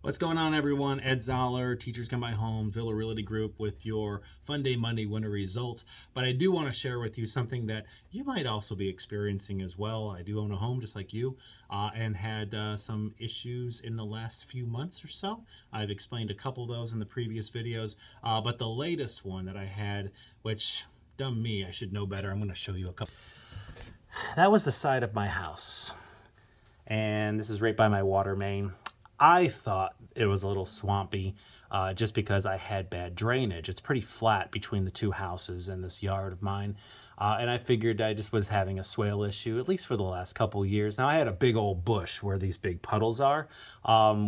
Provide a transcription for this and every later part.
What's going on, everyone? Ed Zoller, Teachers Come By Home, Villa Realty Group with your Funday Monday winter results. But I do want to share with you something that you might also be experiencing as well. I do own a home just like you and had some issues in the last few months or so. I've explained a couple of those in the previous videos, but the latest one that I had, which, dumb me, I should know better. I'm going to show you a couple. That was the side of my house. And this is right by my water main. I thought it was a little swampy just because I had bad drainage. It's pretty flat between the two houses and this yard of mine. And I figured I just was having a swale issue, at least for the last couple of years. Now, I had a big old bush where these big puddles are,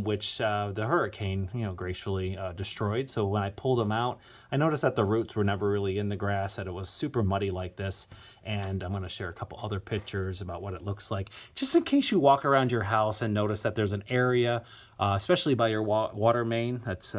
which the hurricane, gracefully destroyed. So when I pulled them out, I noticed that the roots were never really in the grass, that it was super muddy like this. And I'm going to share a couple other pictures about what it looks like, just in case you walk around your house and notice that there's an area, especially by your water main, that's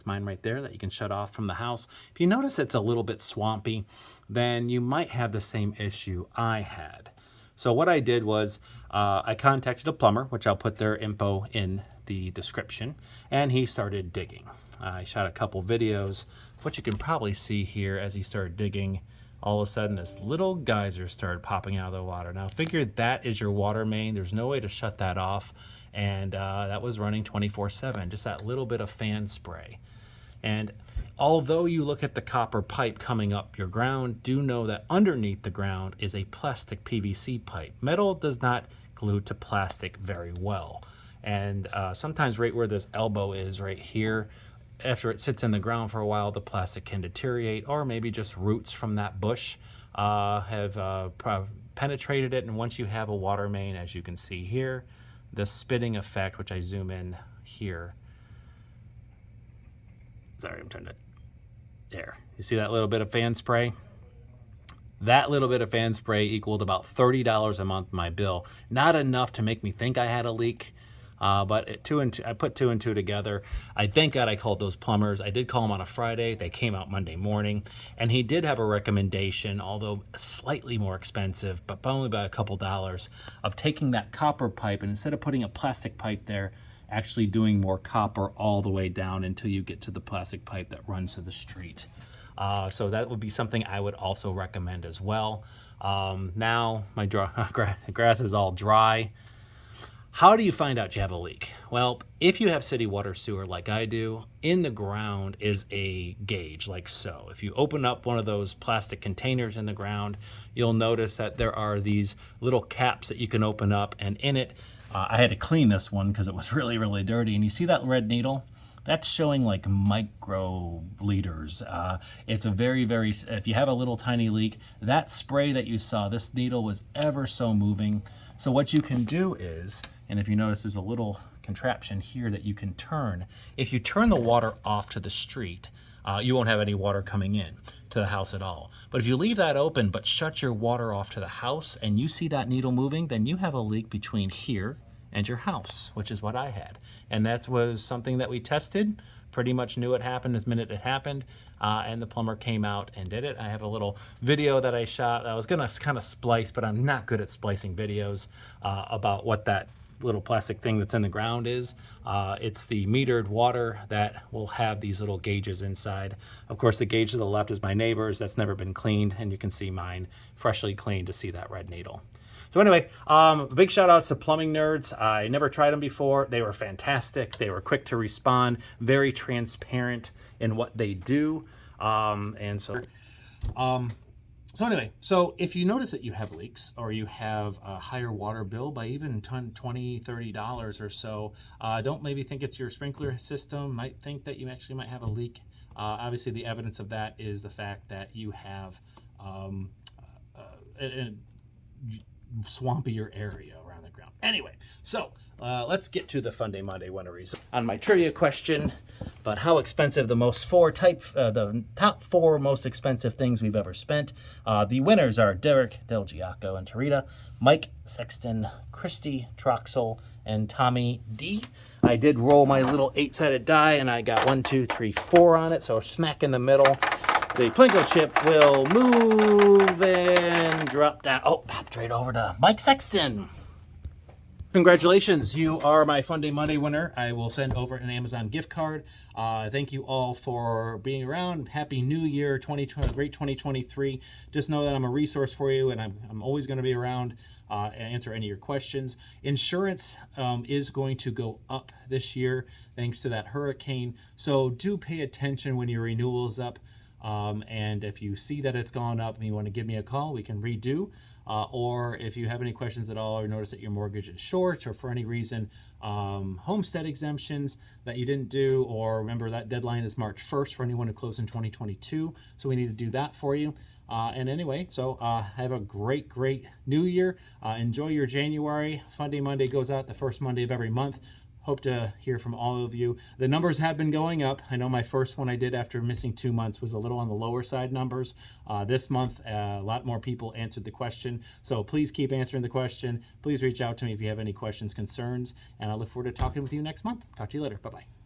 mine right there, that you can shut off from the house. If you notice it's a little bit swampy, then you might have the same issue I had. So what I did was I contacted a plumber, which I'll put their info in the description, and he started digging. I shot a couple videos. What you can probably see here as he started digging, all of a sudden this little geyser started popping out of the water. Now figure that is your water main. There's no way to shut that off. And that was running 24/7, just that little bit of fan spray. And although you look at the copper pipe coming up your ground, do know that underneath the ground is a plastic PVC pipe. Metal does not glue to plastic very well. And sometimes right where this elbow is right here, after it sits in the ground for a while, the plastic can deteriorate, or maybe just roots from that bush have penetrated it. And once you have a water main, as you can see here, the spitting effect, which I zoom in here. Sorry, I'm trying to, there. You see that little bit of fan spray? That little bit of fan spray equaled about $30 a month my bill. Not enough to make me think I had a leak. But I put two and two together. Thank God I called those plumbers. I did call them on a Friday. They came out Monday morning, and he did have a recommendation, although slightly more expensive, but only by a couple dollars, of taking that copper pipe, and instead of putting a plastic pipe there, actually doing more copper all the way down until you get to the plastic pipe that runs to the street. So that would be something I would also recommend as well. Now my grass is all dry. How do you find out you have a leak? Well, if you have city water sewer like I do, in the ground is a gauge like so. If you open up one of those plastic containers in the ground, you'll notice that there are these little caps that you can open up, and in it, I had to clean this one because it was really, really dirty. And you see that red needle? That's showing like microliters. It's a very, very, if you have a little tiny leak, that spray that you saw, this needle was ever so moving. So what you can do is, and if you notice there's a little contraption here that you can turn. If you turn the water off to the street, you won't have any water coming in to the house at all. But if you leave that open but shut your water off to the house and you see that needle moving, then you have a leak between here and your house, which is what I had. And that was something that we tested, pretty much knew it happened the minute it happened, and the plumber came out and did it. I have a little video that I shot. I was gonna kind of splice, but I'm not good at splicing videos about what that little plastic thing that's in the ground is. It's the metered water that will have these little gauges inside. Of course, the gauge to the left is my neighbor's. That's never been cleaned, and you can see mine freshly cleaned to see that red needle. So anyway, big shout outs to Plumbing Nerds. I never tried them before. They were fantastic. They were quick to respond, very transparent in what they do. So anyway, so if you notice that you have leaks or you have a higher water bill by even $20, $30 or so, don't maybe think it's your sprinkler system. Might think that you actually might have a leak. Obviously, the evidence of that is the fact that you have swampier area around the ground. Anyway, so let's get to the Funday Monday winner result. On my trivia question, but how expensive the top four most expensive things we've ever spent. The winners are Derek, Del Giaco, and Tarita, Mike, Sexton, Christy, Troxel, and Tommy D. I did roll my little 8-sided die, and I got 1, 2, 3, 4 on it, so smack in the middle. The Plinko chip will move and drop down. Oh, popped right over to Mike Sexton. Congratulations, you are my Funday Monday winner. I will send over an Amazon gift card. Thank you all for being around. Happy New Year, 2020, great 2023. Just know that I'm a resource for you, and I'm always going to be around and answer any of your questions. Insurance is going to go up this year thanks to that hurricane, so do pay attention when your renewal is up. And if you see that it's gone up and you want to give me a call, we can redo. Or if you have any questions at all or notice that your mortgage is short or for any reason, homestead exemptions that you didn't do, or remember that deadline is March 1st for anyone who closed in 2022. So we need to do that for you. And anyway, so have a great new year. Enjoy your January. Funday Monday goes out the first Monday of every month. Hope to hear from all of you. The numbers have been going up. I know my first one I did after missing 2 months was a little on the lower side numbers. This month, a lot more people answered the question. So please keep answering the question. Please reach out to me if you have any questions, concerns, and I look forward to talking with you next month. Talk to you later. Bye-bye.